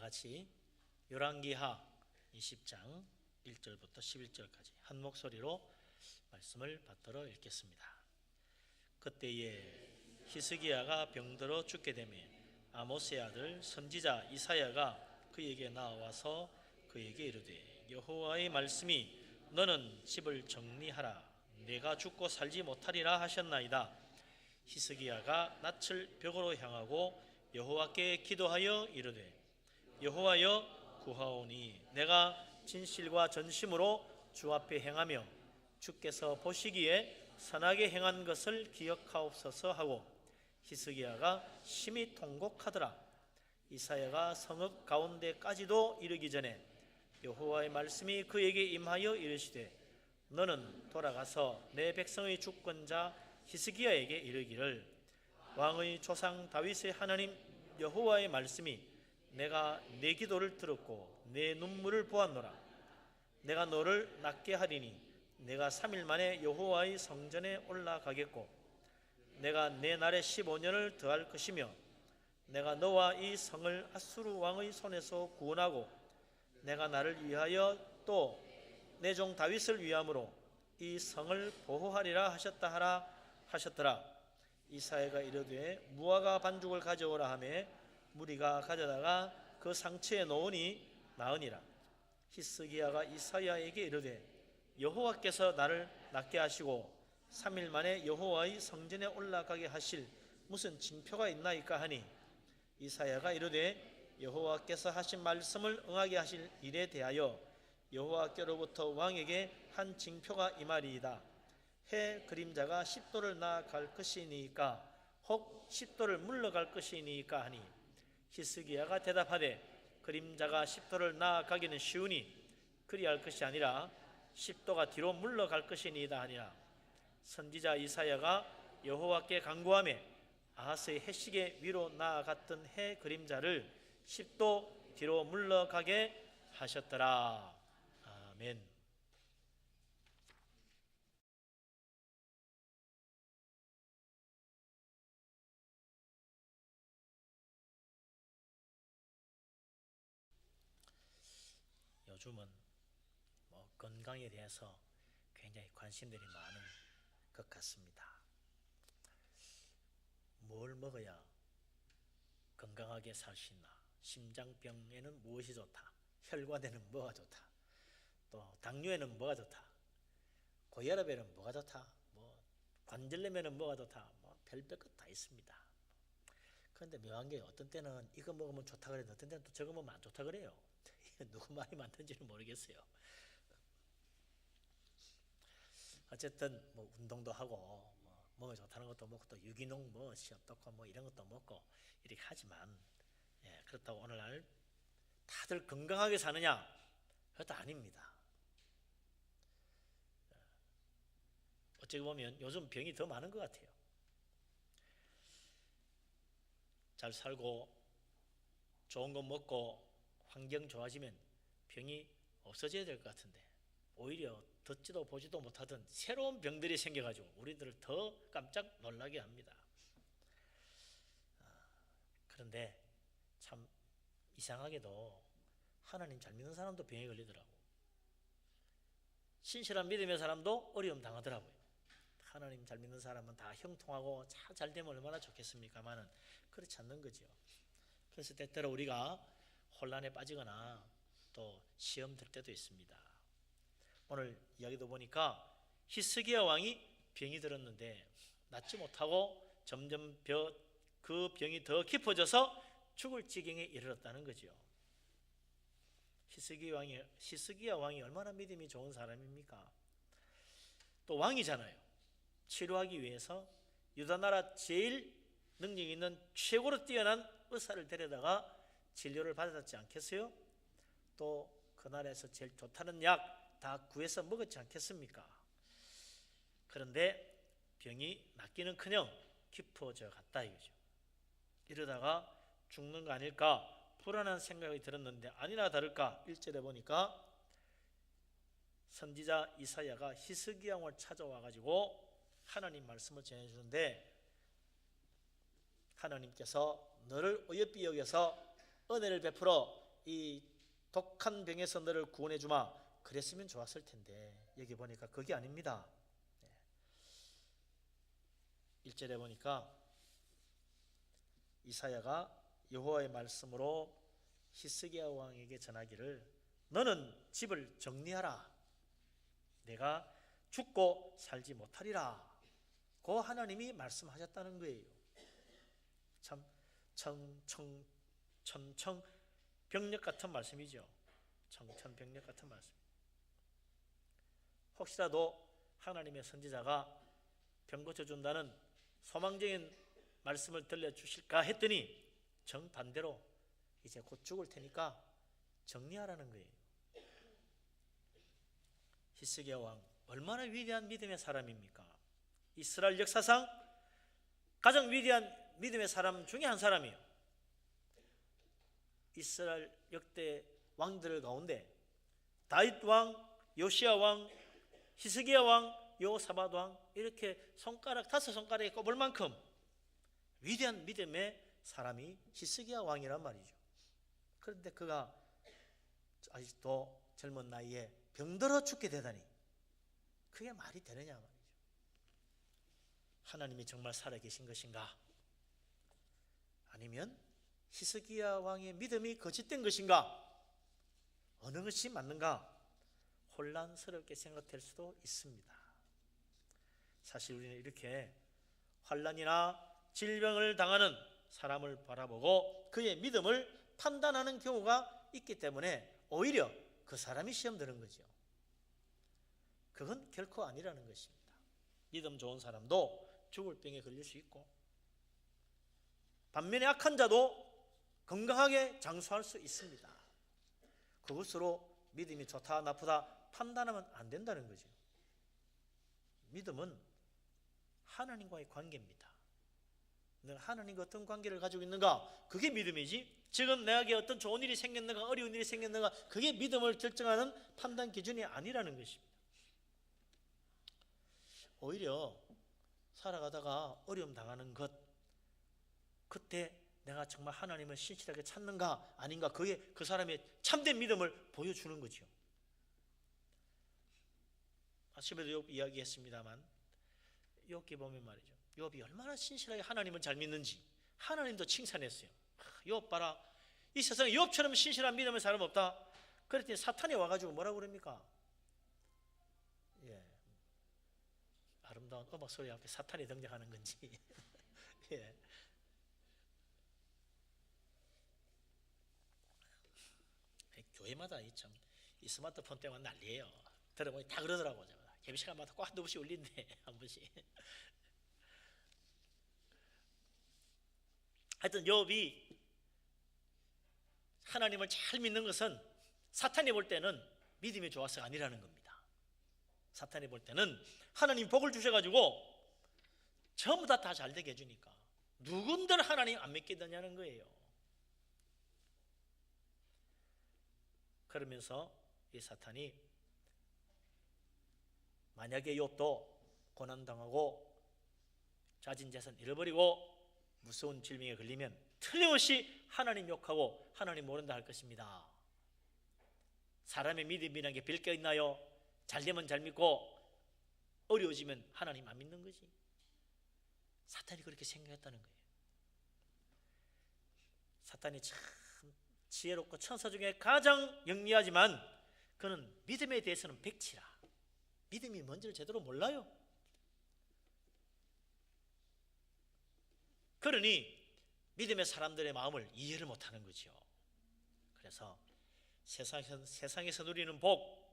같이 열왕기하 20장 1절부터 11절까지 한 목소리로 말씀을 받들어 읽겠습니다. 그때에 히스기야가 병들어 죽게 되며 아모스의 아들 선지자 이사야가 그에게 나와서 그에게 이르되 여호와의 말씀이 너는 집을 정리하라 내가 죽고 살지 못하리라 하셨나이다. 히스기야가 낯을 벽으로 향하고 여호와께 기도하여 이르되 여호와여 구하오니 내가 진실과 전심으로 주 앞에 행하며 주께서 보시기에 선하게 행한 것을 기억하옵소서 하고 히스기야가 심히 통곡하더라. 이사야가 성읍 가운데까지도 이르기 전에 여호와의 말씀이 그에게 임하여 이르시되 너는 돌아가서 내 백성의 주권자 히스기야에게 이르기를 왕의 조상 다윗의 하나님 여호와의 말씀이 내가 내 기도를 들었고 내 눈물을 보았노라. 내가 너를 낫게 하리니 내가 3일 만에 여호와의 성전에 올라가겠고 내가 내 날에 15년을 더할 것이며 내가 너와 이 성을 아수르 왕의 손에서 구원하고 내가 나를 위하여 또 내 종 다윗을 위함으로 이 성을 보호하리라 하셨다 하라 하셨더라. 이사야가 이르되 무화과 반죽을 가져오라 하매 무리가 가져다가 그 상처에 놓으니 나으니라. 히스기야가 이사야에게 이르되 여호와께서 나를 낫게 하시고 3일 만에 여호와의 성전에 올라가게 하실 무슨 징표가 있나이까 하니 이사야가 이르되 여호와께서 하신 말씀을 응하게 하실 일에 대하여 여호와께로부터 왕에게 한 징표가 임하리이다. 해 그림자가 10도를 나아갈 것이니까 혹 10도를 물러갈 것이니까 하니 히스기야가 대답하되 그림자가 10도를 나아가기는 쉬우니 그리할 것이 아니라 10도가 뒤로 물러갈 것이니이다 하니라. 선지자 이사야가 여호와께 간구하며 아하스의 해식의 위로 나아갔던 해 그림자를 10도 뒤로 물러가게 하셨더라. 아멘. 요즘은 건강에 대해서 굉장히 관심들이 많은 것 같습니다. 뭘 먹어야 건강하게 살 수 있나? 심장병에는 무엇이 좋다? 혈관에는 뭐가 좋다? 또 당뇨에는 뭐가 좋다? 고혈압에는 뭐가 좋다? 관절염에는 뭐가 좋다? 별별 것 다 있습니다. 그런데 묘한 게 어떤 때는 이거 먹으면 좋다 그래도 어떤 때는 또 저거 먹으면 안 좋다 그래요. 누구 말이 맞는지는 모르겠어요. 어쨌든 운동도 하고 몸에 좋다는 것도 먹고 또 유기농 시럽 넣고 이런 것도 먹고 이렇게 하지만 그렇다고 오늘날 다들 건강하게 사느냐? 그것도 아닙니다. 어찌 보면 요즘 병이 더 많은 것 같아요. 잘 살고 좋은 거 먹고 환경 좋아지면 병이 없어져야 될 것 같은데 오히려 듣지도 보지도 못하던 새로운 병들이 생겨가지고 우리들을 더 깜짝 놀라게 합니다. 그런데 참 이상하게도 하나님 잘 믿는 사람도 병에 걸리더라고. 신실한 믿음의 사람도 어려움 당하더라고요. 하나님 잘 믿는 사람은 다 형통하고 잘 되면 얼마나 좋겠습니까마는 그렇지 않는 거죠. 그래서 때때로 우리가 혼란에 빠지거나 또 시험 들 때도 있습니다. 오늘 이야기도 보니까 히스기야 왕이 병이 들었는데 낫지 못하고 점점 그 병이 더 깊어져서 죽을 지경에 이르렀다는 거죠. 히스기야 왕이 얼마나 믿음이 좋은 사람입니까? 또 왕이잖아요. 치료하기 위해서 유다 나라 제일 능력 있는 최고로 뛰어난 의사를 데려다가 진료를 받았지 않겠어요? 또 그 나라에서 제일 좋다는 약 다 구해서 먹었지 않겠습니까? 그런데 병이 낫기는커녕 깊어져 갔다 이거죠. 이러다가 죽는 거 아닐까 불안한 생각이 들었는데 아니나 다를까 1절에 보니까 선지자 이사야가 히스기야 왕을 찾아와 가지고 하나님 말씀을 전해주는데 하나님께서 너를 어여삐 여겨서 은혜를 베풀어 이 독한 병에서 너를 구원해 주마, 그랬으면 좋았을 텐데 여기 보니까 그게 아닙니다. 1절에 보니까 이사야가 여호와의 말씀으로 히스기야 왕에게 전하기를 너는 집을 정리하라, 내가 죽고 살지 못하리라, 그 하나님이 말씀하셨다는 거예요. 참 천청병력 같은 말씀이죠. 청천벽력 같은 말씀. 혹시라도 하나님의 선지자가 병 고쳐준다는 소망적인 말씀을 들려주실까 했더니 정반대로 이제 곧 죽을 테니까 정리하라는 거예요. 히스기야 왕 얼마나 위대한 믿음의 사람입니까? 이스라엘 역사상 가장 위대한 믿음의 사람 중에 한 사람이에요. 이스라엘 역대 왕들 가운데 다윗 왕, 요시야 왕, 히스기야 왕, 여호사밧 왕, 이렇게 다섯 손가락에 꼽을 만큼 위대한 믿음의 사람이 히스기야 왕이란 말이죠. 그런데 그가 아직도 젊은 나이에 병들어 죽게 되다니 그게 말이 되느냐 말이죠. 하나님이 정말 살아계신 것인가? 아니면 히스기야 왕의 믿음이 거짓된 것인가? 어느 것이 맞는가? 혼란스럽게 생각될 수도 있습니다. 사실 우리는 이렇게 환난이나 질병을 당하는 사람을 바라보고 그의 믿음을 판단하는 경우가 있기 때문에 오히려 그 사람이 시험 드는 거죠. 그건 결코 아니라는 것입니다. 믿음 좋은 사람도 죽을 병에 걸릴 수 있고, 반면에 악한 자도 건강하게 장수할 수 있습니다. 그것으로 믿음이 좋다 나쁘다 판단하면 안 된다는 거죠. 믿음은 하나님과의 관계입니다. 내가 하나님과 어떤 관계를 가지고 있는가, 그게 믿음이지, 지금 내게 어떤 좋은 일이 생겼는가 어려운 일이 생겼는가, 그게 믿음을 결정하는 판단 기준이 아니라는 것입니다. 오히려 살아가다가 어려움 당하는 것, 그때 내가 정말 하나님을 신실하게 찾는가 아닌가, 그게 그 사람의 참된 믿음을 보여주는 거죠. 아침에도 욥 이야기했습니다만, 욥기 보면 말이죠, 욥이 얼마나 신실하게 하나님을 잘 믿는지 하나님도 칭찬했어요. 욥 봐라, 이 세상에 욥처럼 신실한 믿음의 사람 없다. 그랬더니 사탄이 와가지고 뭐라고 그럽니까? 아름다운 음악 소리와 함께 사탄이 등장하는 건지 교회마다 이 스마트폰 때문에 난리예요. 들어보니 다 그러더라고요. 예배 시간마다 꼭 한두 번씩 울린대. 한 번씩. 하여튼 욥이 하나님을 잘 믿는 것은 사탄이 볼 때는 믿음이 좋아서가 아니라는 겁니다. 사탄이 볼 때는 하나님 복을 주셔가지고 전부 다 잘 되게 해주니까 누군들 하나님 안 믿게 되냐는 거예요. 그러면서 이 사탄이 만약에 욥도 고난당하고 자진 재산 잃어버리고 무서운 질병에 걸리면 틀림없이 하나님 욕하고 하나님 모른다 할 것입니다. 사람의 믿음이라는 게 별 게 있나요? 잘되면 잘 믿고 어려워지면 하나님 안 믿는 거지. 사탄이 그렇게 생각했다는 거예요. 사탄이 참 지혜롭고 천사 중에 가장 영리하지만 그는 믿음에 대해서는 백치라. 믿음이 뭔지를 제대로 몰라요. 그러니 믿음의 사람들의 마음을 이해를 못하는 거죠. 그래서 세상에서 누리는 복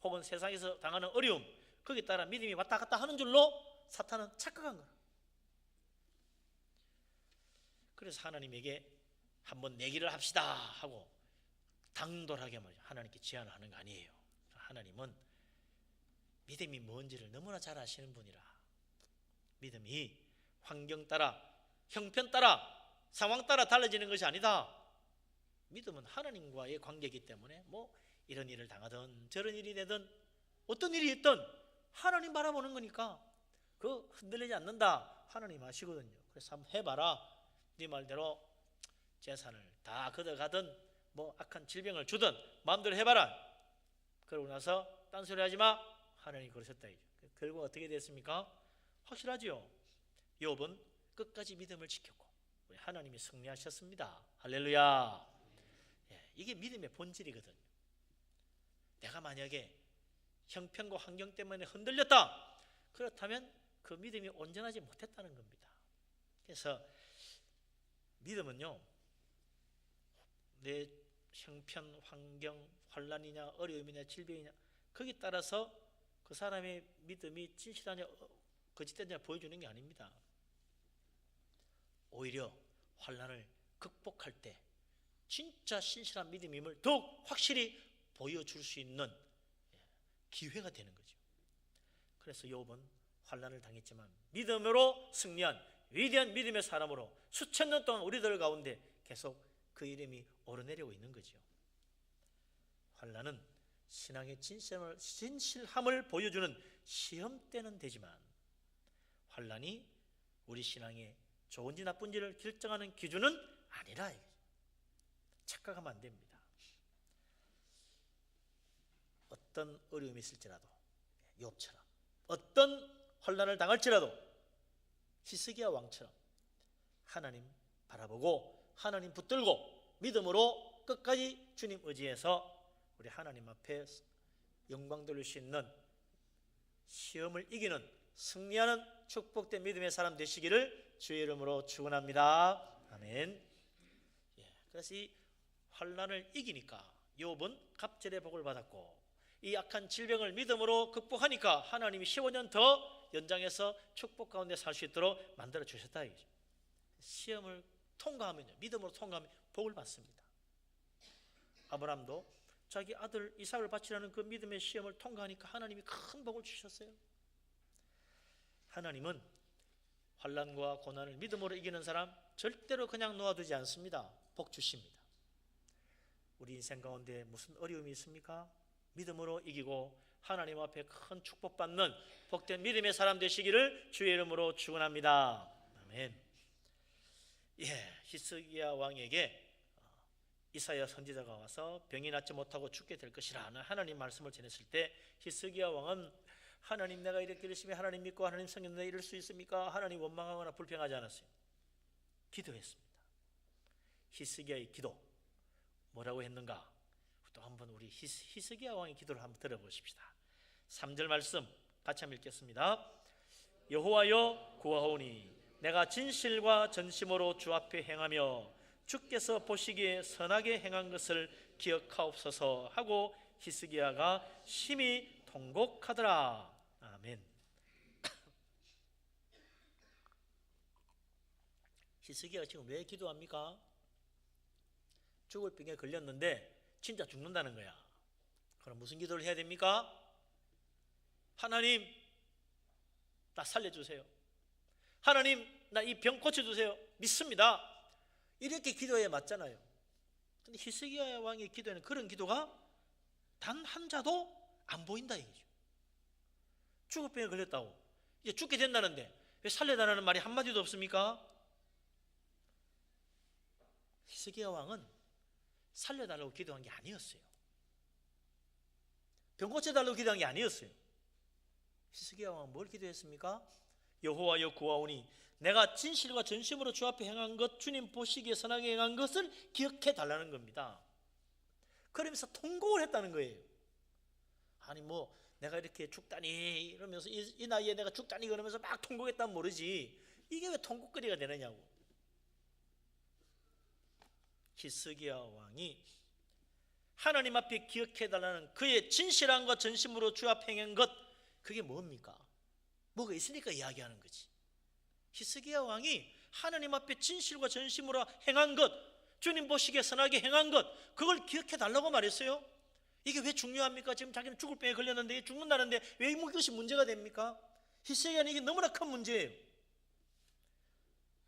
혹은 세상에서 당하는 어려움, 거기에 따라 믿음이 왔다 갔다 하는 줄로 사탄은 착각한 거야. 그래서 하나님에게 한번 내기를 합시다 하고 당돌하게 말이죠, 하나님께 제안을 하는 거 아니에요. 하나님은 믿음이 뭔지를 너무나 잘 아시는 분이라. 믿음이 환경 따라, 형편 따라, 상황 따라 달라지는 것이 아니다. 믿음은 하나님과의 관계이기 때문에 뭐 이런 일을 당하든 저런 일이 되든 어떤 일이 있든 하나님 바라보는 거니까 그 흔들리지 않는다 하나님 아시거든요. 그래서 한번 해봐라. 네 말대로 재산을 다 걷어가든 뭐 악한 질병을 주든 마음대로 해봐라. 그러고 나서 딴소리 하지 마. 하나님이 그러셨다. 결국 어떻게 됐습니까? 확실하지요. 욥은 끝까지 믿음을 지켰고 하나님이 승리하셨습니다. 할렐루야. 이게 믿음의 본질이거든요. 내가 만약에 형편과 환경 때문에 흔들렸다. 그렇다면 그 믿음이 온전하지 못했다는 겁니다. 그래서 믿음은요, 내 형편, 환경, 환난이냐 어려움이냐 질병이냐 거기에 따라서 그 사람의 믿음이 진실하냐 거짓되냐 보여주는 게 아닙니다. 오히려 환난을 극복할 때 진짜 신실한 믿음임을 더욱 확실히 보여줄 수 있는 기회가 되는 거죠. 그래서 욥은 환난을 당했지만 믿음으로 승리한 위대한 믿음의 사람으로 수천 년 동안 우리들 가운데 계속 그 이름이 오르내리고 있는 거죠. 환난은 신앙의 진실함을 보여주는 시험대는 되지만 환난이 우리 신앙의 좋은지 나쁜지를 결정하는 기준은 아니라 착각하면 안 됩니다. 어떤 어려움이 있을지라도 욥처럼 어떤 환난을 당할지라도 히스기야 왕처럼 하나님 바라보고 하나님 붙들고 믿음으로 끝까지 주님 의지해서 우리 하나님 앞에 영광 돌릴 수 있는 시험을 이기는 승리하는 축복된 믿음의 사람 되시기를 주의 이름으로 축원합니다. 아멘. 그래서 이 환난을 이기니까 욥은 갑절의 복을 받았고 이 악한 질병을 믿음으로 극복하니까 하나님이 15년 더 연장해서 축복 가운데 살 수 있도록 만들어 주셨다. 시험을 통과하면요, 믿음으로 통과하면 복을 받습니다. 아브라함도 자기 아들 이삭을 바치라는 그 믿음의 시험을 통과하니까 하나님이 큰 복을 주셨어요. 하나님은 환난과 고난을 믿음으로 이기는 사람 절대로 그냥 놓아두지 않습니다. 복 주십니다. 우리 인생 가운데 무슨 어려움이 있습니까? 믿음으로 이기고 하나님 앞에 큰 축복받는 복된 믿음의 사람 되시기를 주의 이름으로 축원합니다. 아멘. 히스기야 왕에게 이사야 선지자가 와서 병이 낫지 못하고 죽게 될 것이라는 하나님 말씀을 전했을 때 히스기야 왕은 하나님 내가 이렇게 열심히 하나님 믿고 하나님 섬겼는데 이럴 수 있습니까? 하나님 원망하거나 불평하지 않았어요. 기도했습니다. 히스기야의 기도 뭐라고 했는가? 또 한번 우리 히스기야 왕의 기도를 한번 들어보십시다. 3절 말씀 같이 한번 읽겠습니다. 여호와여 구하오니 내가 진실과 전심으로 주 앞에 행하며 주께서 보시기에 선하게 행한 것을 기억하옵소서 하고 히스기야가 심히 통곡하더라. 아멘. 히스기야가 지금 왜 기도합니까? 죽을 병에 걸렸는데 진짜 죽는다는 거야. 그럼 무슨 기도를 해야 됩니까? 하나님 나 살려주세요. 하나님 나 이 병 고쳐주세요. 믿습니다. 이렇게 기도해야 맞잖아요. 근데 히스기야 왕의 기도에는 그런 기도가 단 한 자도 안 보인다 이거죠. 죽을 병에 걸렸다고 이제 죽게 된다는데 왜 살려달라는 말이 한마디도 없습니까? 히스기야 왕은 살려달라고 기도한 게 아니었어요. 병 고쳐달라고 기도한 게 아니었어요. 히스기야 왕은 뭘 기도했습니까? 여호와여 구하오니 내가 진실과 전심으로 주 앞에 행한 것 주님 보시기에 선하게 행한 것을 기억해 달라는 겁니다. 그러면서 통곡을 했다는 거예요. 아니 뭐 내가 이렇게 죽다니 이러면서 이 나이에 내가 죽다니 그러면서 막 통곡했다면 모르지 이게 왜 통곡거리가 되느냐고. 히스기야 왕이 하나님 앞에 기억해 달라는 그의 진실함과 전심으로 주 앞에 행한 것 그게 뭡니까? 뭐가 있으니까 이야기하는 거지. 히스기야 왕이 하나님 앞에 진실과 전심으로 행한 것 주님 보시기에 선하게 행한 것 그걸 기억해 달라고 말했어요. 이게 왜 중요합니까? 지금 자기는 죽을 병에 걸렸는데 죽는다는데 왜 이것이 문제가 됩니까? 히스기야는 이게 너무나 큰 문제예요.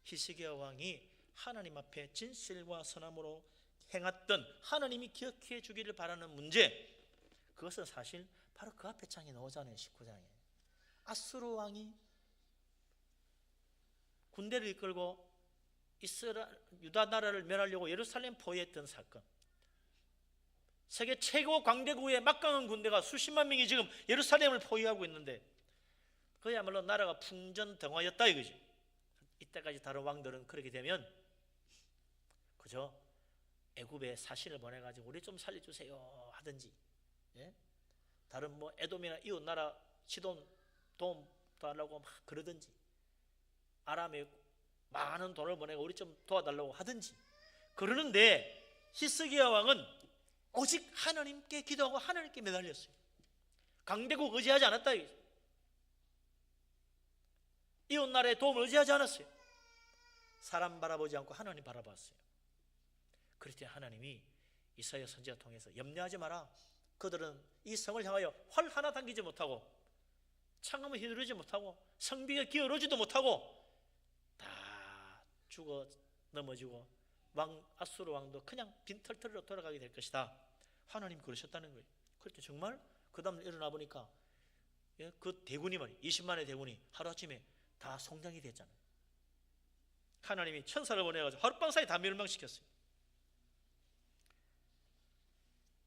히스기야 왕이 하나님 앞에 진실과 선함으로 행했던 하나님이 기억해 주기를 바라는 문제 그것은 사실 바로 그 앞에 장에 나오잖아요. 19장에 아수르 왕이 군대를 이끌고 유다 나라를 멸하려고 예루살렘 포위했던 사건 세계 최고 강대국의 막강한 군대가 수십만 명이 지금 예루살렘을 포위하고 있는데 그야말로 나라가 풍전등화였다 이거지. 이때까지 다른 왕들은 그렇게 되면 그저 애굽에 사신을 보내가지고 우리 좀 살려주세요 하든지, 예? 다른 뭐 에돔이나 이웃 나라 시돈 도움 도와달라고 막 그러든지, 아람에 많은 돈을 보내고 우리 좀 도와달라고 하든지 그러는데, 히스기야 왕은 오직 하나님께 기도하고 하나님께 매달렸어요. 강대국 의지하지 않았다. 이웃 나라의 도움을 의지하지 않았어요. 사람 바라보지 않고 하나님 바라봤어요. 그럴 때 하나님이 이사야 선지자 통해서 염려하지 마라. 그들은 이 성을 향하여 활 하나 당기지 못하고 창음을 휘두르지 못하고 성벽에 기어오르지도 못하고 다 죽어 넘어지고 아수르 왕도 그냥 빈털터리로 돌아가게 될 것이다. 하나님 그러셨다는 거예요. 그렇게 정말 그 다음 일어나 보니까 그 대군이 말이에요. 20만의 대군이 하루아침에 다 송장이 됐잖아요. 하나님이 천사를 보내가지고 하룻밤 사이 다 멸망시켰어요.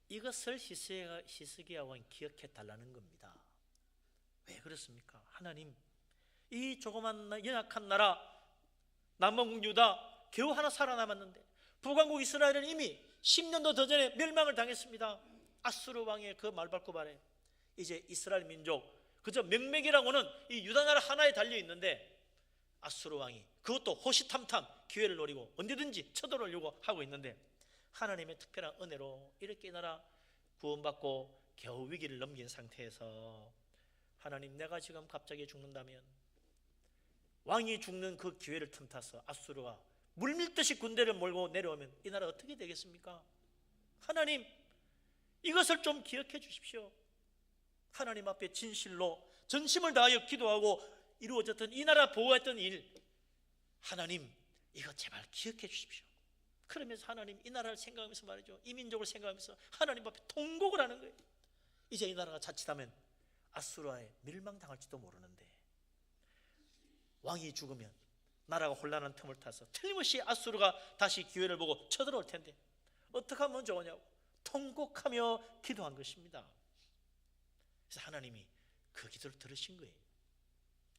이것을 히스기야 왕이 기억해 달라는 겁니다. 왜 그렇습니까? 하나님, 이 조그만 연약한 나라 남원국 유다 겨우 하나 살아남았는데 북왕국 이스라엘은 이미 10년도 더 전에 멸망을 당했습니다. 아수르 왕의 그 말발굽 아래 이제 이스라엘 민족 그저 명맥이라고는 이 유다 나라 하나에 달려 있는데 아수르 왕이 그것도 호시탐탐 기회를 노리고 언제든지 쳐들어오려고 하고 있는데, 하나님의 특별한 은혜로 이렇게 이 나라 구원받고 겨우 위기를 넘긴 상태에서 하나님, 내가 지금 갑자기 죽는다면, 왕이 죽는 그 기회를 틈타서 아수르가 물밀듯이 군대를 몰고 내려오면 이 나라 어떻게 되겠습니까? 하나님, 이것을 좀 기억해 주십시오. 하나님 앞에 진실로 전심을 다하여 기도하고 이루어졌던 이 나라 보호했던 일, 하나님 이거 제발 기억해 주십시오. 그러면서 하나님 이 나라를 생각하면서 말이죠, 이 민족을 생각하면서 하나님 앞에 통곡을 하는 거예요. 이제 이 나라가 자칫하면 아수르에 멸망당할지도 모르는데, 왕이 죽으면 나라가 혼란한 틈을 타서 틀림없이 아수르가 다시 기회를 보고 쳐들어올 텐데 어떻게 하면 좋으냐고 통곡하며 기도한 것입니다. 그래서 하나님이 그 기도를 들으신 거예요.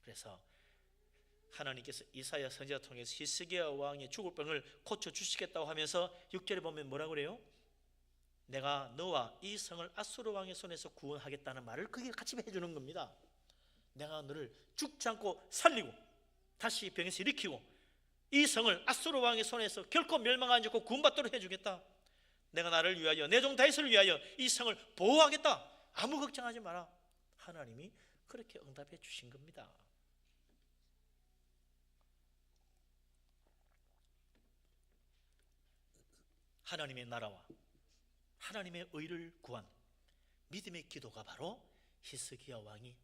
그래서 하나님께서 이사야 선지자 통해서 히스기야 왕의 죽을 병을 고쳐주시겠다고 하면서 6절에 보면 뭐라고 그래요? 내가 너와 이 성을 아수르 왕의 손에서 구원하겠다는 말을 그게 같이 해주는 겁니다. 내가 너를 죽지 않고 살리고 다시 병에서 일으키고 이 성을 아수르 왕의 손에서 결코 멸망하지 않고 구원받도록 해주겠다. 내가 나를 위하여 내 종 다윗을 위하여 이 성을 보호하겠다. 아무 걱정하지 마라. 하나님이 그렇게 응답해 주신 겁니다. 하나님의 나라와 하나님의 의를 구한 믿음의 기도가 바로 히스기야 왕이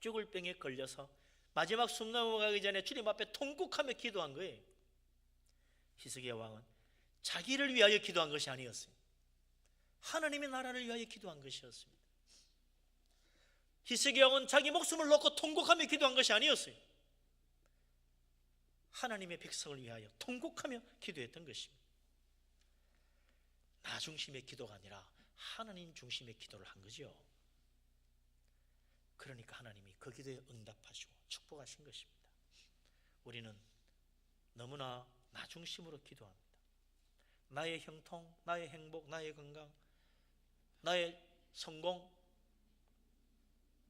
죽을 병에 걸려서 마지막 숨 넘어가기 전에 주님 앞에 통곡하며 기도한 거예요. 히스기야 왕은 자기를 위하여 기도한 것이 아니었어요. 하나님의 나라를 위하여 기도한 것이었습니다. 히스기야 왕은 자기 목숨을 놓고 통곡하며 기도한 것이 아니었어요. 하나님의 백성을 위하여 통곡하며 기도했던 것입니다. 나 중심의 기도가 아니라 하나님 중심의 기도를 한 거죠. 그러니까 하나님이 그 기도에 응답하시고 축복하신 것입니다. 우리는 너무나 나 중심으로 기도합니다. 나의 형통, 나의 행복, 나의 건강, 나의 성공,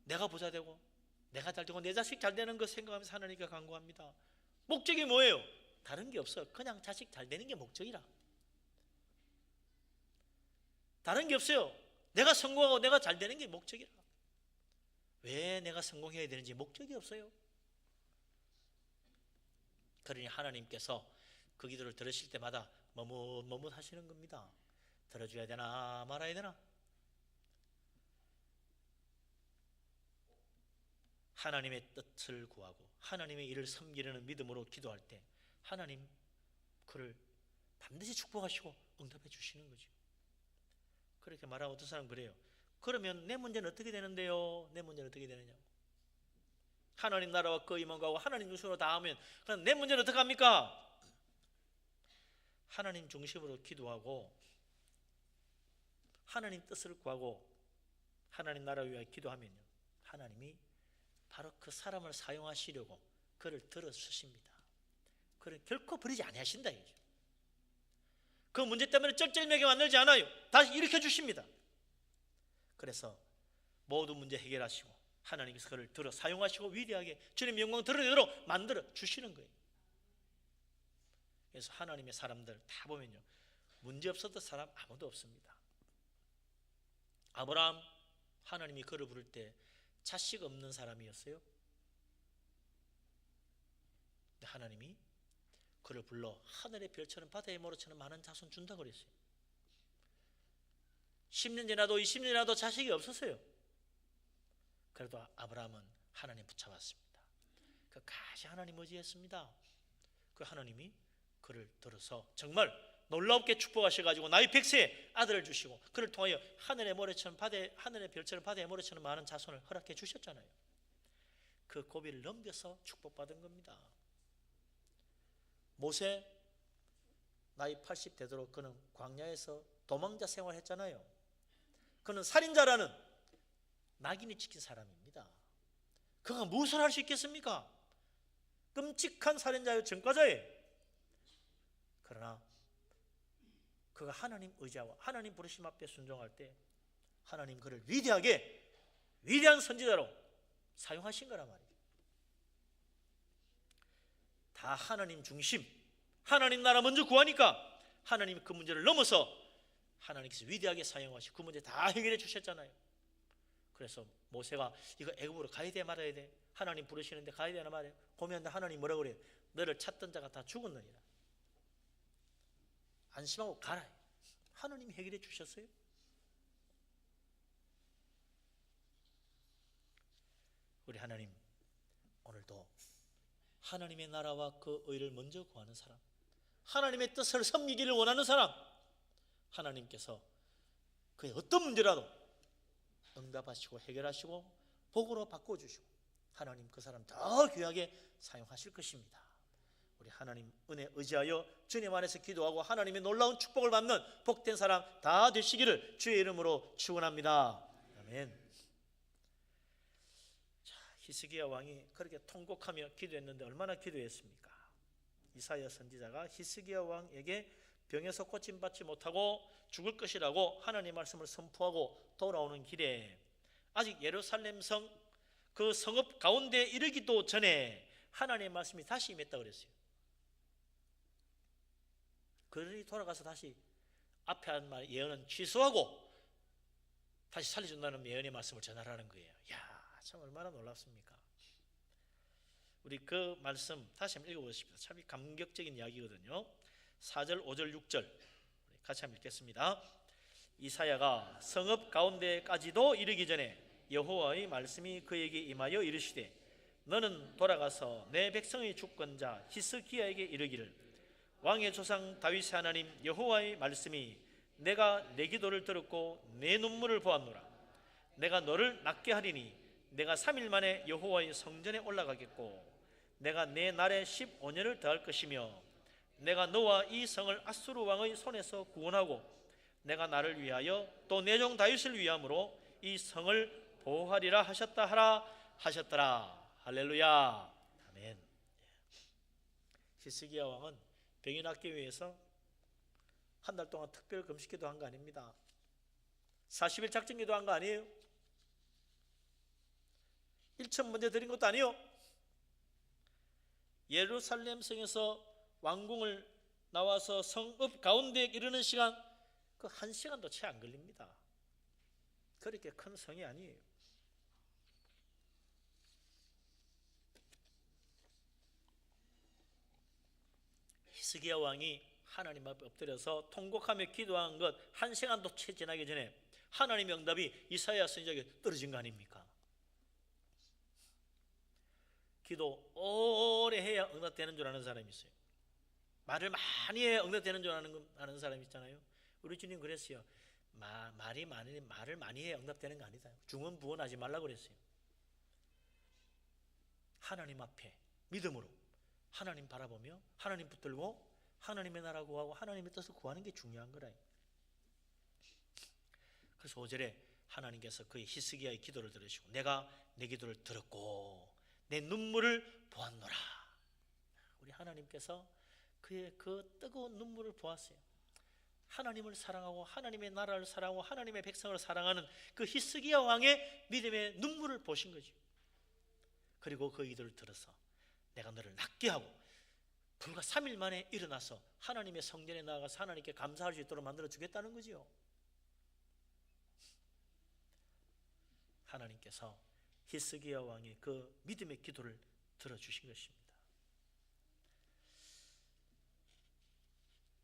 내가 부자 되고 내가 잘 되고 내 자식 잘 되는 것 생각하면서 하나님께 간구합니다. 목적이 뭐예요? 다른 게 없어요. 그냥 자식 잘 되는 게 목적이라. 다른 게 없어요. 내가 성공하고 내가 잘 되는 게 목적이라. 왜 내가 성공해야 되는지 목적이 없어요. 그러니 하나님께서 그 기도를 들으실 때마다 머뭇 하시는 겁니다. 들어줘야 되나 말아야 되나? 하나님의 뜻을 구하고 하나님의 일을 섬기려는 믿음으로 기도할 때 하나님 그를 반드시 축복하시고 응답해 주시는 거죠. 그렇게 말하고 어떤 사람은 그래요. 그러면 내 문제는 어떻게 되는데요? 내 문제는 어떻게 되느냐고. 하나님 나라와 그 임원가고 하나님 중심으로 다 하면 그럼 내 문제는 어떻게 합니까? 하나님 중심으로 기도하고 하나님 뜻을 구하고 하나님 나라를 위하여 기도하면요, 하나님이 바로 그 사람을 사용하시려고 그를 들어주십니다. 그를 결코 버리지 아니하신다 이거죠. 그 문제 때문에 쩔쩔매게 만들지 않아요. 다시 일으켜 주십니다. 그래서 모든 문제 해결하시고 하나님께서 그를 들어 사용하시고 위대하게 주님의 영광 드러내도록 만들어 주시는 거예요. 그래서 하나님의 사람들 다 보면요, 문제 없었던 사람 아무도 없습니다. 아브라함, 하나님이 그를 부를 때 자식 없는 사람이었어요. 근데 하나님이 그를 불러 하늘의 별처럼 바다의 모래처럼 많은 자손 준다고 그랬어요. 10년 지나도 20년 지나도 자식이 없었어요. 그래도 아브라함은 하나님 붙잡았습니다. 끝까지 하나님 의지했습니다. 그 하나님이 그를 들어서 정말 놀랍게 축복하셔가지고 나이 100세에 아들을 주시고 그를 통하여 하늘의 모래처럼 하늘의 별처럼 바다의 모래처럼 많은 자손을 허락해 주셨잖아요. 그 고비를 넘겨서 축복받은 겁니다. 모세 나이 80 되도록 그는 광야에서 도망자 생활했잖아요. 그는 살인자라는 낙인이 찍힌 사람입니다. 그가 무엇을 할 수 있겠습니까? 끔찍한 살인자요, 전과자예요. 그러나 그가 하나님 의지와 하나님 부르심 앞에 순종할 때 하나님 그를 위대한 선지자로 사용하신 거란 말이에요. 다 하나님 중심, 하나님 나라 먼저 구하니까 하나님이 그 문제를 넘어서 하나님께서 위대하게 사용하시고 그 문제 다 해결해 주셨잖아요. 그래서 모세가 이거 애굽으로 가야 돼 말아야 돼? 하나님 부르시는데 가야 되나 말아야 돼? 고민하는데 하나님 뭐라고 그래요? 너를 찾던 자가 다 죽었느니라. 안심하고 가라. 하나님이 해결해 주셨어요. 우리 하나님, 오늘도 하나님의 나라와 그 의를 먼저 구하는 사람, 하나님의 뜻을 섬기기를 원하는 사람, 하나님께서 그의 어떤 문제라도 응답하시고 해결하시고 복으로 바꿔주시고 하나님 그 사람 더 귀하게 사용하실 것입니다. 우리 하나님 은혜 의지하여 주님 안에서 기도하고 하나님의 놀라운 축복을 받는 복된 사람 다 되시기를 주의 이름으로 축원합니다. 아멘. 자, 히스기야 왕이 그렇게 통곡하며 기도했는데 얼마나 기도했습니까? 이사야 선지자가 히스기야 왕에게 병에서 고침받지 못하고 죽을 것이라고 하나님의 말씀을 선포하고 돌아오는 길에 아직 예루살렘 성 그 성읍 가운데 이르기도 전에 하나님의 말씀이 다시 임했다고 그랬어요. 그러니 돌아가서 다시 앞에 한 말 예언은 취소하고 다시 살려준다는 예언의 말씀을 전하라는 거예요. 이야, 참 얼마나 놀랍습니까? 우리 그 말씀 다시 한번 읽어보십시오. 참 감격적인 이야기거든요. 4절, 5절, 6절 같이 한번 읽겠습니다. 이사야가 성읍 가운데까지도 이르기 전에 여호와의 말씀이 그에게 임하여 이르시되 너는 돌아가서 내 백성의 주권자 히스기야에게 이르기를 왕의 조상 다윗의 하나님 여호와의 말씀이 내가 내 기도를 들었고 내 눈물을 보았노라. 내가 너를 낫게 하리니 내가 3일 만에 여호와의 성전에 올라가겠고 내가 내 날에 15년을 더할 것이며 내가 너와 이 성을 아수르 왕의 손에서 구원하고 내가 나를 위하여 또 내 종 다윗을 위함으로 이 성을 보호하리라 하셨다 하라 하셨더라. 할렐루야. 아멘. 히스기야 왕은 병이 낫기 위해서 한 달 동안 특별 금식기도 한 거 아닙니다. 40일 작정기도 한 거 아니에요. 1천 번제 드린 것도 아니에요. 예루살렘 성에서 왕궁을 나와서 성읍 가운데 이르는 시간 그 1시간도 채 안 걸립니다. 그렇게 큰 성이 아니에요. 히스기야 왕이 하나님 앞에 엎드려서 통곡하며 기도한 것 1시간도 채 지나기 전에 하나님의 응답이 이사야 선지자에게 떨어진 거 아닙니까? 기도 오래 해야 응답되는 줄 아는 사람이 있어요. 말을 많이 해야 응답되는 줄 아는 사람이 있잖아요. 우리 주님 그랬어요. 말을 많이 해야 응답되는 거 아니다. 중언부언하지 말라고 그랬어요. 하나님 앞에 믿음으로 하나님 바라보며 하나님 붙들고 하나님의 나라 구하고 하나님의 뜻을 구하는 게 중요한 거라. 그래서 5절에 하나님께서 그의 히스기야의 기도를 들으시고 내가 내 기도를 들었고 내 눈물을 보았노라. 우리 하나님께서 그의 그 뜨거운 눈물을 보았어요. 하나님을 사랑하고 하나님의 나라를 사랑하고 하나님의 백성을 사랑하는 그 히스기야 왕의 믿음의 눈물을 보신 거죠. 그리고 그 기도를 들어서 내가 너를 낫게 하고 불과 3일 만에 일어나서 하나님의 성전에 나아가서 하나님께 감사할 수 있도록 만들어 주겠다는 거지요. 하나님께서 히스기야 왕의 그 믿음의 기도를 들어주신 것입니다.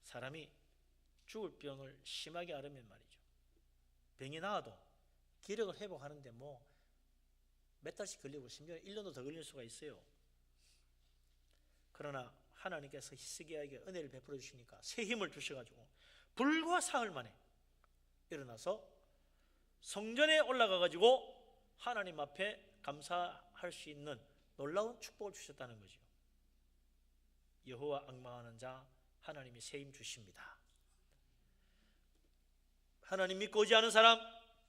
사람이 죽을 병을 심하게 앓으면 말이죠, 병이 나아도 기력을 회복하는데 뭐 몇 달씩 걸리고 심지어 1년도 더 걸릴 수가 있어요. 그러나 하나님께서 히스기야에게 은혜를 베풀어 주시니까 새 힘을 주셔가지고 불과 사흘 만에 일어나서 성전에 올라가가지고 하나님 앞에 감사할 수 있는 놀라운 축복을 주셨다는 거죠. 여호와 앙망하는 자 하나님이 새 힘 주십니다. 하나님 믿고 오지 않은 사람,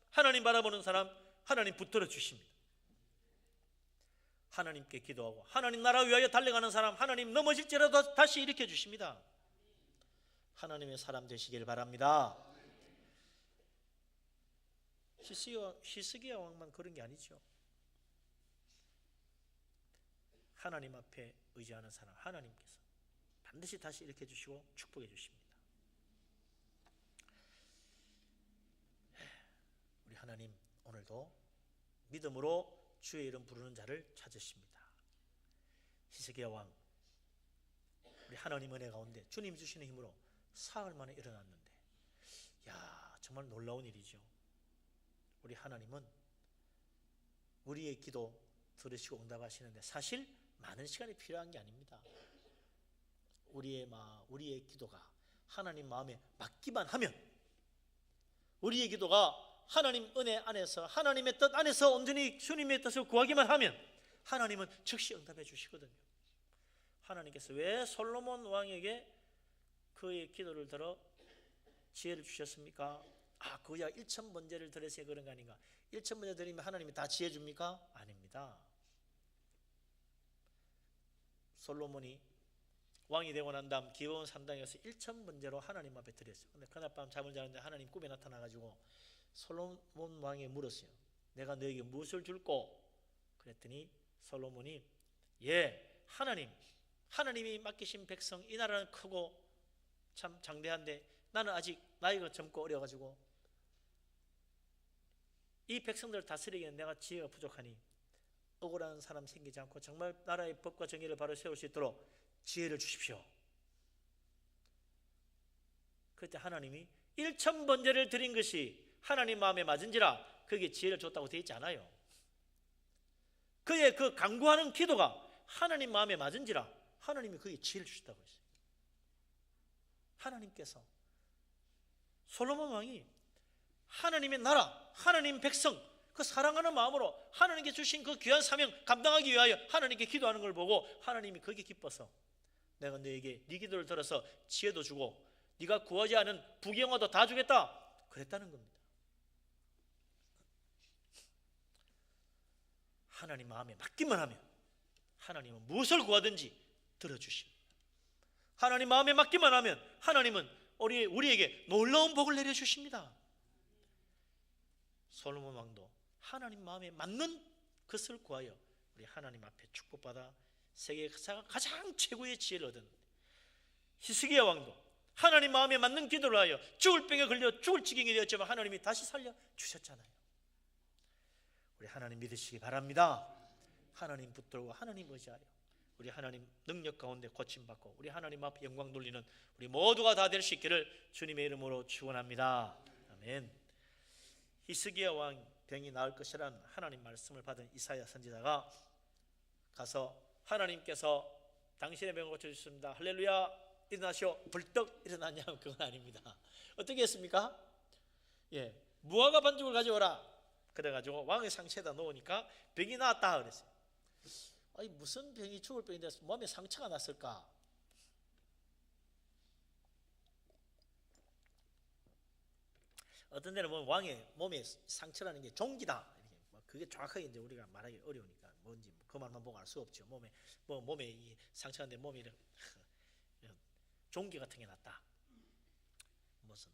하나님 바라보는 사람, 하나님 붙들어 주십니다. 하나님께 기도하고 하나님 나라 위하여 달려가는 사람, 하나님 넘어질지라도 다시 일으켜 주십니다. 하나님의 사람 되시길 바랍니다. 히스기야 왕만 그런 게 아니죠. 하나님 앞에 의지하는 사람, 하나님께서 반드시 다시 일으켜 주시고 축복해 주십니다. 우리 하나님 오늘도 믿음으로 주의 이름 부르는 자를 찾으십니다. 히스기야 왕, 우리 하나님 은혜 가운데 주님 주시는 힘으로 사흘 만에 일어났는데, 야, 정말 놀라운 일이죠. 우리 하나님은 우리의 기도 들으시고 응답하시는데 사실 많은 시간이 필요한 게 아닙니다. 우리의 기도가 하나님 마음에 맞기만 하면, 우리의 기도가 하나님 은혜 안에서 하나님의 뜻 안에서 온전히 주님의 뜻을 구하기만 하면 하나님은 즉시 응답해 주시거든요. 하나님께서 왜 솔로몬 왕에게 그의 기도를 들어 지혜를 주셨습니까? 그야 1000번제를 드려서 그런 거 아닌가? 1000번제 드리면 하나님이 다 지혜 줍니까? 아닙니다. 솔로몬이 왕이 되고 난 다음 기브온 산당에서 1000번제로 하나님 앞에 드렸어요. 근데 그날 밤 잠을 자는데 하나님 꿈에 나타나가지고 솔로몬 왕에 물었어요. 내가 너에게 무엇을 줄꼬? 그랬더니 솔로몬이, 하나님이 맡기신 백성, 이 나라는 크고 참 장대한데 나는 아직 나이가 젊고 어려가지고 이 백성들을 다스리기에는 내가 지혜가 부족하니 억울한 사람 생기지 않고 정말 나라의 법과 정의를 바로 세울 수 있도록 지혜를 주십시오. 그때 하나님이 1000번제를 드린 것이 하나님 마음에 맞은지라 그게 지혜를 줬다고 되어 있지 않아요. 그의 그 간구하는 기도가 하나님 마음에 맞은지라 하나님이 그게 지혜를 주셨다고 했어요. 하나님께서 솔로몬 왕이 하나님의 나라, 하나님 백성, 그 사랑하는 마음으로 하나님께 주신 그 귀한 사명 감당하기 위하여 하나님께 기도하는 걸 보고 하나님이 거기에 기뻐서 내가 너에게 네 기도를 들어서 지혜도 주고 네가 구하지 않은 부귀영화도 다 주겠다 그랬다는 겁니다. 하나님 마음에 맞기만 하면 하나님은 무엇을 구하든지 들어주십니다. 하나님 마음에 맞기만 하면 하나님은 우리에게 놀라운 복을 내려주십니다. 솔로몬 왕도 하나님 마음에 맞는 것을 구하여 우리 하나님 앞에 축복받아 세계에서 가장 최고의 지혜를 얻은 히스기야 왕도 하나님 마음에 맞는 기도를 하여 죽을 병에 걸려 죽을 지경이 되었지만 하나님이 다시 살려주셨잖아요. 우리 하나님 믿으시기 바랍니다. 하나님 붙들고 하나님 의지하여 우리 하나님 능력 가운데 고침받고 우리 하나님 앞에 영광 돌리는 우리 모두가 다 될 수 있기를 주님의 이름으로 축원합니다. 아멘. 히스기야 왕 병이 나을 것이라는 하나님 말씀을 받은 이사야 선지자가 가서 하나님께서 당신의 병을 고쳐주셨습니다. 할렐루야, 일어나시오. 벌떡 일어났냐면 그건 아닙니다. 어떻게 했습니까? 무화과 반죽을 가져오라. 그래가지고 왕의 상처에다 놓으니까 병이 나았다 그랬어요. 아니 무슨 병이 죽을 병인데 몸에 상처가 났을까? 어떤 데는 뭐 왕의 몸에 상처라는 게 종기다. 이렇게 그게 정확하게 이제 우리가 말하기 어려우니까 뭔지 그 말만 보고 알 수 없죠. 몸에 이 상처인데 몸에 이런 종기 같은 게 났다. 무슨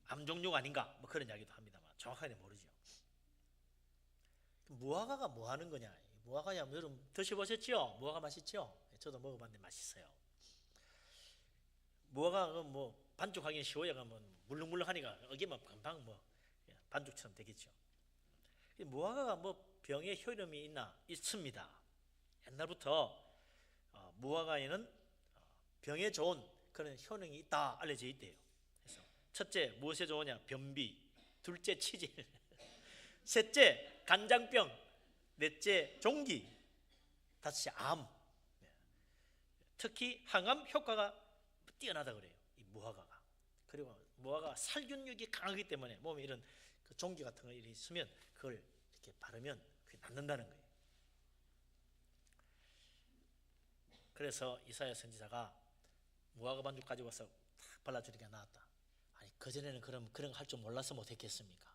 암종류가 아닌가 뭐 그런 이야기도 합니다만 정확하게 모르죠. 무화과가 뭐 하는 거냐? 무화과야 여러분 드셔보셨죠? 무화과 맛있죠? 저도 먹어봤는데 맛있어요. 무화과가 뭐 반죽하기는 쉬워요. 뭐 물렁물렁하니까 어기만 금방 뭐 반죽처럼 되겠죠. 무화과가 뭐 병에 효능이 있습니다. 옛날부터 무화과에는 병에 좋은 그런 효능이 있다 알려져 있대요. 그래서 첫째 무엇에 좋으냐? 변비. 둘째 치질. 셋째 간장병. 넷째 종기. 다섯째 암. 특히 항암 효과가 뛰어나다 그래요. 이 무화과가. 그리고 무화과가 살균력이 강하기 때문에 몸에 이런 그 종기 같은 거 있으면 그걸 이렇게 바르면 그게 낫는다는 거예요. 그래서 이사야 선지자가 무화과 반죽 가지고 와서 탁 발라주니까 나았다. 아니 그전에는 그런 거 할 줄 몰라서 못했겠습니까?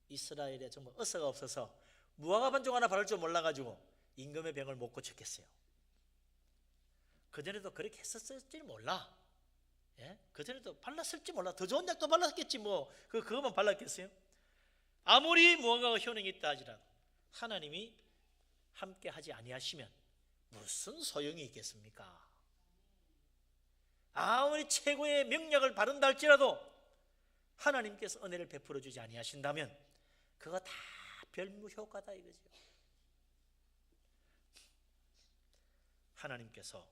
이스라엘에 정말 어서가 없어서 무화과 반죽 하나 바를 줄 몰라가지고 임금의 병을 못 고쳤겠어요. 그전에도 그렇게 했었을지 몰라. 예? 그전에도 발랐을지 몰라. 더 좋은 약도 발랐겠지 뭐. 그것만 발랐겠어요? 아무리 무화과가 효능이 있다 하지라도 하나님이 함께 하지 아니하시면 무슨 소용이 있겠습니까? 아무리 최고의 명약을 바른다 할지라도 하나님께서 은혜를 베풀어 주지 아니하신다면 그거 다 별무효과다 이거죠. 하나님께서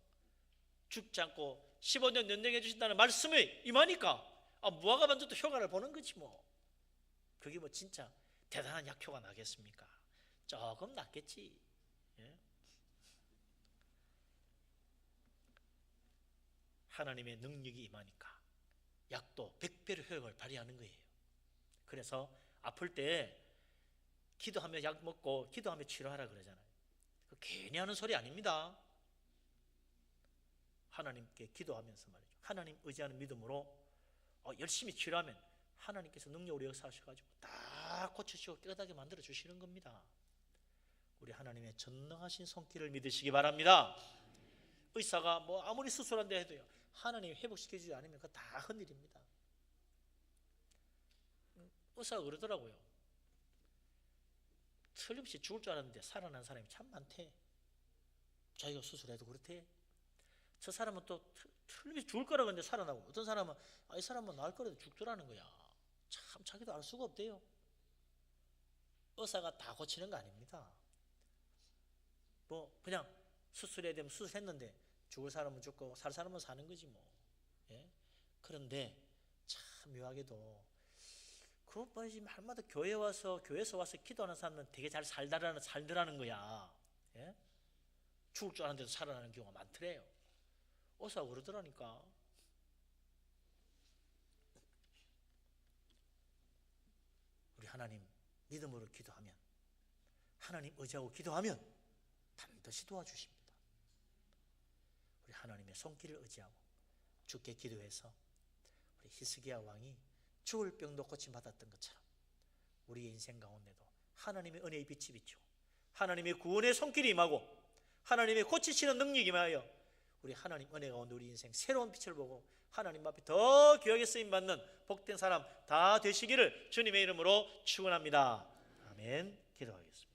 죽지 않고 15년 연장해 주신다는 말씀이 임하니까 무화과 반죽도 효과를 보는 거지 뭐. 그게 뭐 진짜 대단한 약효가 나겠습니까? 조금 낫겠지. 예? 하나님의 능력이 임하니까 약도 100배의 효력을 발휘하는 거예요. 그래서 아플 때 기도하며 약 먹고 기도하며 치료하라 그러잖아요. 그 괜히 하는 소리 아닙니다. 하나님께 기도하면서 말이죠. 하나님 의지하는 믿음으로 열심히 치료하면 하나님께서 능력으로 역사하셔가지고 다 고치시고 깨끗하게 만들어 주시는 겁니다. 우리 하나님의 전능하신 손길을 믿으시기 바랍니다. 의사가 뭐 아무리 수술한다 해도요, 하나님이 회복시켜 주지 않으면 그거 다 헛일입니다. 의사가 그러더라고요. 틀림없이 죽을 줄 알았는데 살아난 사람이 참 많대. 자기가 수술해도 그렇대. 저 사람은 또 틀림없이 죽을 거라고 했는데 살아나고, 어떤 사람은 이 사람은 나을 거라도 죽더라는 거야. 참 자기도 알 수가 없대요. 의사가 다 고치는 거 아닙니다. 뭐 그냥 수술해야 되면 수술했는데 죽을 사람은 죽고 살 사람은 사는 거지 뭐. 예? 그런데 참 묘하게도 그 뭐지 말마다 교회에서 와서 기도하는 사람은 되게 잘 살더라는 거야. 예? 죽을 줄 알았는데도 살아나는 경우가 많더래요. 의사가 그러더라니까. 우리 하나님 믿음으로 기도하면, 하나님 의지하고 기도하면 반드시 도와주십니다. 우리 하나님의 손길을 의지하고 주께 기도해서 우리 히스기야 왕이 죽을 병도 고침받았던 것처럼 우리의 인생 가운데도 하나님의 은혜의 빛이 비치고 하나님의 구원의 손길이 임하고 하나님의 고치시는 능력이 임하여 우리 하나님 은혜 가운데 우리 인생 새로운 빛을 보고 하나님 앞에 더 귀하게 쓰임받는 복된 사람 다 되시기를 주님의 이름으로 축원합니다. 아멘. 기도하겠습니다.